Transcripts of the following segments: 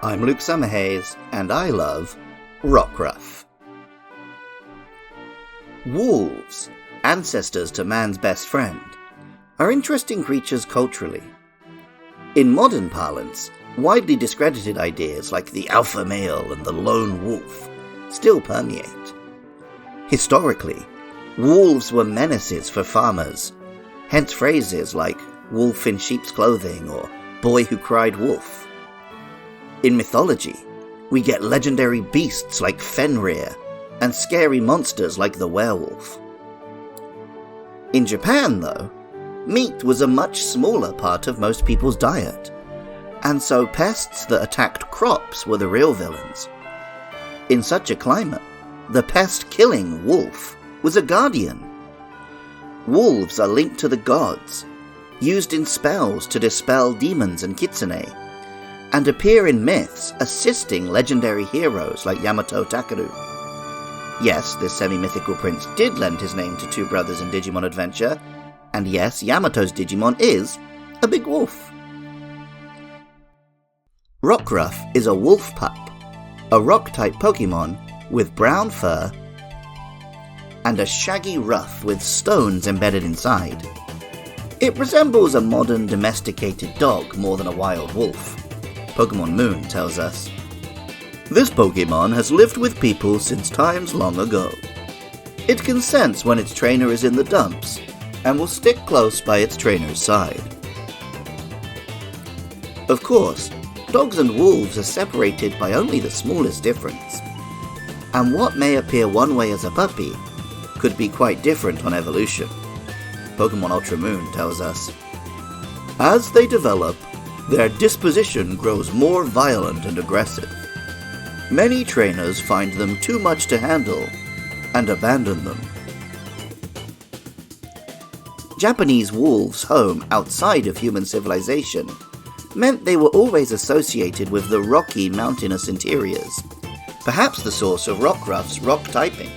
I'm Luke Summerhays, and I love Rockruff. Wolves, ancestors to man's best friend, are interesting creatures culturally. In modern parlance, widely discredited ideas like the alpha male and the lone wolf still permeate. Historically, wolves were menaces for farmers, hence phrases like wolf in sheep's clothing or boy who cried wolf. In mythology, we get legendary beasts like Fenrir and scary monsters like the werewolf. In Japan, though, meat was a much smaller part of most people's diet, and so pests that attacked crops were the real villains. In such a climate, the pest-killing wolf was a guardian. Wolves are linked to the gods, used in spells to dispel demons and kitsune, and appear in myths assisting legendary heroes like Yamato Takeru. Yes, this semi-mythical prince did lend his name to two brothers in Digimon Adventure, and yes, Yamato's Digimon is a big wolf. Rockruff is a wolf pup, a rock-type Pokemon with brown fur and a shaggy ruff with stones embedded inside. It resembles a modern domesticated dog more than a wild wolf. Pokemon Moon tells us, "This Pokemon has lived with people since times long ago. It can sense when its trainer is in the dumps, and will stick close by its trainer's side." Of course, dogs and wolves are separated by only the smallest difference, and what may appear one way as a puppy could be quite different on evolution. Pokemon Ultra Moon tells us, "As they develop, their disposition grows more violent and aggressive. Many trainers find them too much to handle and abandon them." Japanese wolves' home outside of human civilization meant they were always associated with the rocky, mountainous interiors, perhaps the source of Rockruff's rock typing.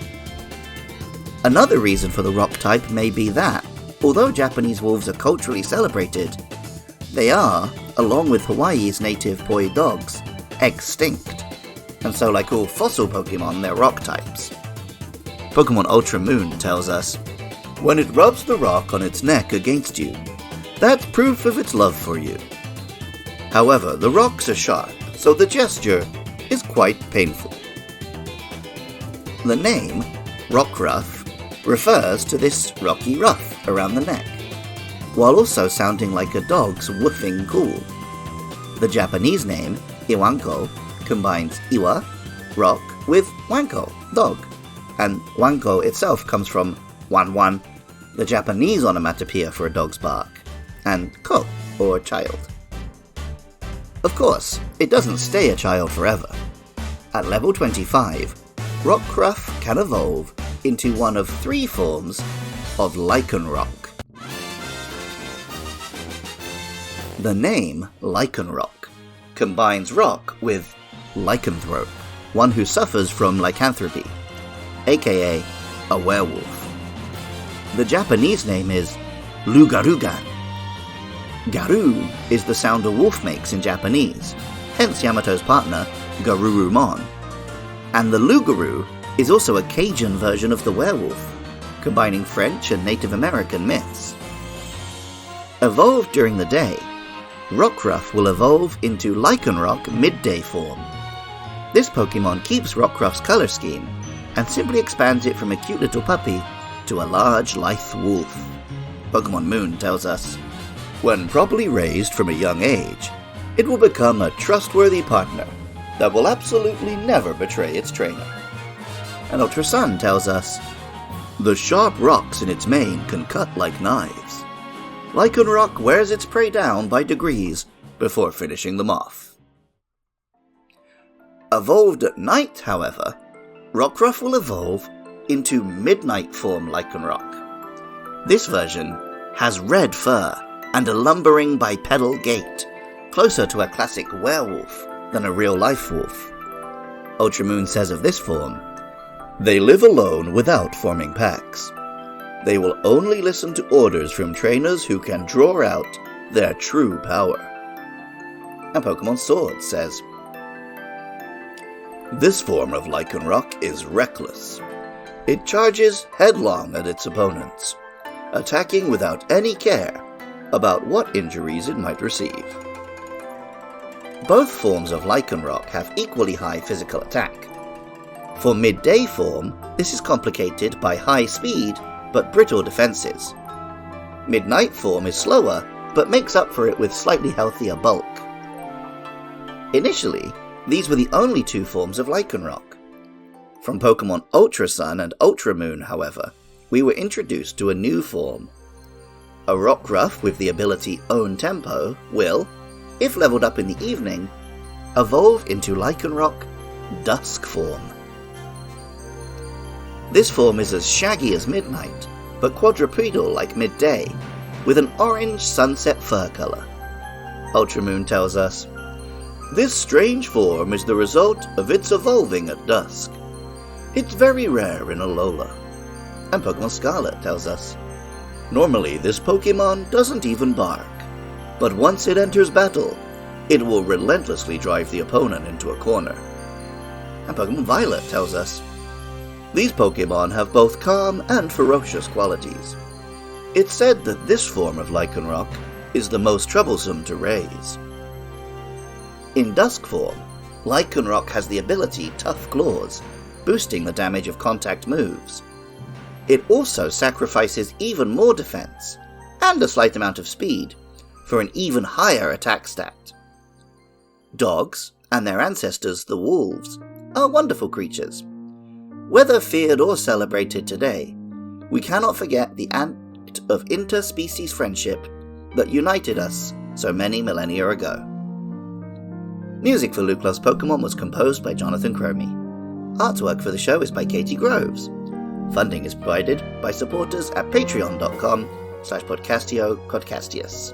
Another reason for the rock type may be that, although Japanese wolves are culturally celebrated, they are, along with Hawaii's native poi dogs, extinct, and so like all fossil Pokemon, they're rock types. Pokemon Ultra Moon tells us, "When it rubs the rock on its neck against you, that's proof of its love for you. However, the rocks are sharp, so the gesture is quite painful." The name, Rockruff, refers to this rocky ruff around the neck, while also sounding like a dog's woofing call. The Japanese name, Iwanko, combines Iwa, rock, with Wanko, dog, and Wanko itself comes from wan, the Japanese onomatopoeia for a dog's bark, and ko, or child. Of course, it doesn't stay a child forever. At level 25, Rockruff can evolve into one of three forms of Lycanroc. The name Lycanroc combines rock with lycanthrope, one who suffers from lycanthropy, aka a werewolf. The Japanese name is Lugarugan. Garu is the sound a wolf makes in Japanese, hence Yamato's partner, Garurumon. And the Lugaru is also a Cajun version of the werewolf, combining French and Native American myths. Evolved during the day, Rockruff will evolve into Lycanroc midday form. This Pokemon keeps Rockruff's color scheme, and simply expands it from a cute little puppy to a large, lithe wolf. Pokemon Moon tells us, "When properly raised from a young age, it will become a trustworthy partner that will absolutely never betray its trainer." And Ultra Sun tells us, "The sharp rocks in its mane can cut like knives. Lycanroc wears its prey down by degrees before finishing them off." Evolved at night, however, Rockruff will evolve into midnight form Lycanroc. This version has red fur and a lumbering bipedal gait, closer to a classic werewolf than a real-life wolf. Ultramoon says of this form, "They live alone without forming packs. They will only listen to orders from trainers who can draw out their true power." And Pokemon Sword says, This form of Lycanroc is reckless. It charges headlong at its opponents, attacking without any care about what injuries it might receive. Both forms of Lycanroc have equally high physical attack. For midday form, this is complicated by high speed but brittle defenses. Midnight form is slower, but makes up for it with slightly healthier bulk. Initially, these were the only two forms of Lycanroc. From Pokemon Ultra Sun and Ultra Moon, however, we were introduced to a new form. A Rockruff with the ability Own Tempo will, if leveled up in the evening, evolve into Lycanroc Dusk form. This form is as shaggy as Midnight, but quadrupedal like Midday, with an orange sunset fur color. Ultramoon tells us, "This strange form is the result of its evolving at dusk. It's very rare in Alola." And Pokemon Scarlet tells us, "Normally this Pokemon doesn't even bark, but once it enters battle, it will relentlessly drive the opponent into a corner." And Pokemon Violet tells us, "These Pokemon have both calm and ferocious qualities. It's said that this form of Lycanroc is the most troublesome to raise." In Dusk form, Lycanroc has the ability Tough Claws, boosting the damage of contact moves. It also sacrifices even more defense, and a slight amount of speed, for an even higher attack stat. Dogs, and their ancestors the wolves, are wonderful creatures. Whether feared or celebrated today, we cannot forget the act of interspecies friendship that united us so many millennia ago. Music for Luke Loves Pokemon was composed by Jonathan Cromie. Artwork for the show is by Katie Groves. Funding is provided by supporters at patreon.com/podcastio-podcastius.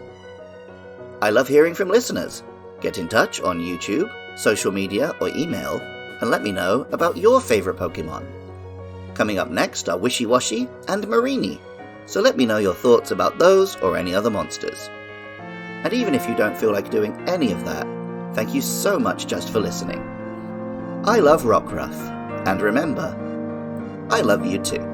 I love hearing from listeners. Get in touch on YouTube, social media, or email, and let me know about your favourite Pokemon. Coming up next are Wishy-Washy and Marini, so let me know your thoughts about those or any other monsters. And even if you don't feel like doing any of that, thank you so much just for listening. I love Rockruff, and remember, I love you too.